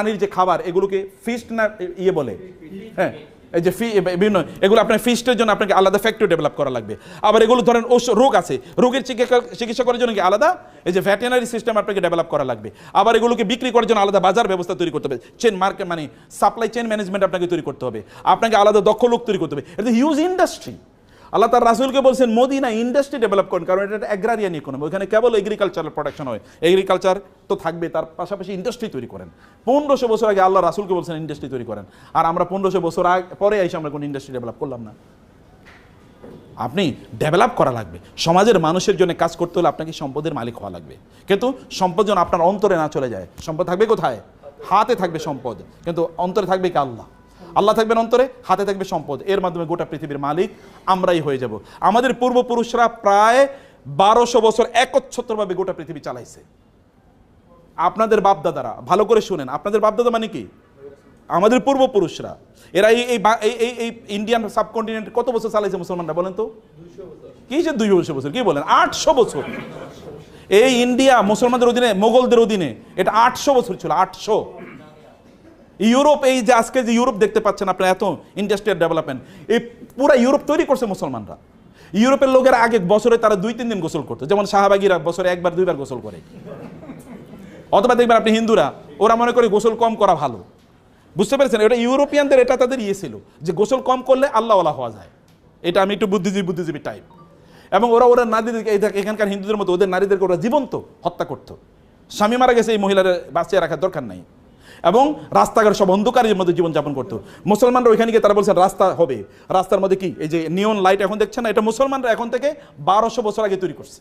পানির যে খাবার এগুলোকে ফিস্ট না ইয়ে বলে, হ্যাঁ এই যে বিভিন্ন এগুলো আপনার ফিস্টের জন্য আপনাকে আলাদা ফ্যাক্টরি ডেভেলপ করা লাগবে। আবার এগুলো ধরেন রোগ আছে, রোগের চিকিৎসা করার জন্য কি আলাদা এই যে ভেটেরিনারি সিস্টেম আপনাকে ডেভেলপ করা লাগবে। আবার এগুলোকে বিক্রি করার জন্য আলাদা বাজার ব্যবস্থা তৈরি করতে হবে, চেন মার্কেট মানে সাপ্লাই চেন ম্যানেজমেন্ট আপনাকে তৈরি করতে হবে, আপনাকে আলাদা দক্ষ লোক তৈরি করতে হবে। এটা হিউজ ইন্ডাস্ট্রি। আল্লাহ তার রাসূলকে বলছেন মদিনা ইন্ডাস্ট্রি ডেভেলপ করেন, কারণ এটা অ্যাগ্রারিয়ান ইকোনমি, ওখানে কেবল এগ্রিকালচারাল প্রোডাকশন হয়, এগ্রিকালচার তো থাকবে, তার পাশাপাশি ইন্ডাস্ট্রি তৈরি করেন। 1500 বছর আগে আল্লাহ রাসূলকে বলছেন ইন্ডাস্ট্রি তৈরি করেন, আর আমরা 1500 বছর পরে এসে আমরা কোনো ইন্ডাস্ট্রি ডেভেলপ করলাম না। আপনি ডেভেলপ করা লাগবে, সমাজের মানুষের জন্য কাজ করতে হলে আপনাকে সম্পদের মালিক হওয়া লাগবে, কিন্তু সম্পদ যেন আপনার অন্তরে না চলে যায়। সম্পদ থাকবে কোথায়? হাতে থাকবে সম্পদ, কিন্তু অন্তরে থাকবে কি আল্লাহ। আল্লাহ থাকবেন অন্তরে, হাতে থাকবে সম্পদ, এর মাধ্যমে গোটা পৃথিবীর মালিক আমরাই হয়ে যাব। আমাদের পূর্বপুরুষরা প্রায় 1200 বছর একচ্ছত্রভাবে গোটা পৃথিবী চালাইছে। আপনাদের বাপদাদারা, ভালো করে শুনেন, আপনাদের বাপদাদা মানে কি? আমাদের পূর্বপুরুষরা। এরা এই ইন্ডিয়ান সাবকন্টিনেন্ট কত বছর চালাইছে মুসলমানরা বলেন তো? কি যে 200 বছর, কি বলেন 800 বছর। এই ইন্ডিয়া মুসলমানদের অধীনে, মোগলদের অধীনে, এটা 800 বছর ছিল, 800। ইউরোপ, এই যে আজকে যে ইউরোপ দেখতে পাচ্ছেন আপনার, এত ইন্ডাস্ট্রিয়াল ডেভেলপমেন্ট, এই পুরো ইউরোপ তৈরি করছে মুসলমানরা। ইউরোপের লোকেরা আগে বছরে তারা 2-3 দিন গোসল করতো, যেমন শাহবাগীরা বছরে 1-2 বার গোসল করে। অথবা দেখবেন আপনি হিন্দুরা, ওরা মনে করে গোসল কম করা ভালো। বুঝতে পেরেছেন? এটা ইউরোপিয়ানদের, এটা তাদের ইয়ে ছিল যে গোসল কম করলে আল্লাহওয়ালা হওয়া যায়। এটা আমি একটু বুদ্ধিজীবী টাইপ। এবং ওরা নারীদেরকে, এখানকার হিন্দুদের মতো ওদের নারীদেরকে ওরা জীবন্ত হত্যা করতো। স্বামী মারা গেছে, এই মহিলার বাঁচিয়ে রাখার দরকার নাই। এবং রাস্তাঘাট সব অন্ধকারের মধ্যে জীবনযাপন করতো। মুসলমানরা ওইখানে গিয়ে তারা বলছেন রাস্তা হবে, রাস্তার মধ্যে কি এই যে নিয়ন লাইট এখন দেখছেন না, এটা মুসলমানরা এখন থেকে 1200 বছর আগে তৈরি করছে।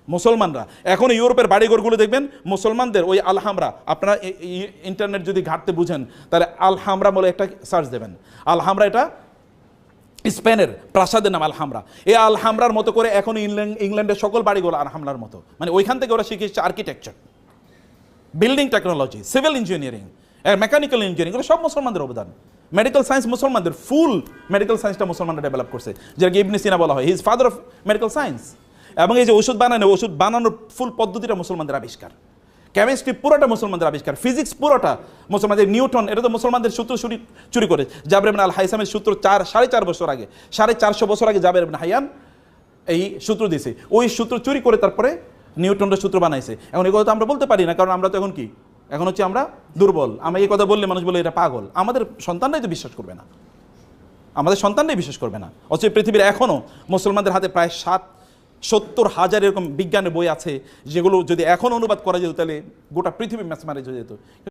মুসলমানরা এখন ইউরোপের বাড়িঘরগুলো দেখবেন মুসলমানদের, ওই আলহামরা, আপনারা ইন্টারনেট যদি ঘাটতে বুঝেন তাহলে আলহামরা বলে একটা সার্চ দেবেন। আলহামরা এটা স্পেনের প্রাসাদের নাম আলহামরা। এই আলহামরার মতো করে এখন ইংল্যান্ডের সকল বাড়িগুলো আলহামরার মতো, মানে ওইখান থেকে ওরা শিখেছে architecture, building technology, civil engineering, mechanical engineering, এগুলো সব মুসলমানদের অবদান। মেডিকেল সায়েন্স মুসলমানদের, ফুল মেডিকেল সায়েন্সটা মুসলমানরা ডেভেলপ করছে, যেটাকে ইবনে সিনা বলা হয়, he is father of medical science. এবং এই যে ওষুধ বানানোর ফুল পদ্ধতিটা মুসলমানদের আবিষ্কার, কেমিস্ট্রি পুরোটা মুসলমানদের আবিষ্কার, ফিজিক্স পুরোটা মুসলমানদের, নিউটন এটা তো মুসলমানদের সূত্র চুরি করে জাবের ইবনে আল হাইসামের সূত্র 450 বছর আগে, 450 বছর আগে জাবের ইবনে হাইয়ান এই সূত্র দিয়েছে। ওই সূত্র চুরি করে তারপরে নিউটনের সূত্র বানাইছে। এখন এই কথা তো আমরা বলতে পারি না, কারণ আমরা তো এখন কি, এখন হচ্ছে আমরা দুর্বল। আমরা এই কথা বললে মানুষ বলে এটা পাগল। আমাদের সন্তানরাই তো বিশ্বাস করবে না, আমাদের সন্তানরাই বিশ্বাস করবে না। অথচ পৃথিবীর এখনও মুসলমানদের হাতে প্রায় 70,000 এরকম বিজ্ঞানের বই আছে, যেগুলো যদি এখন অনুবাদ করা যেত তাহলে গোটা পৃথিবী ম্যাচমারেজ হয়ে যেত।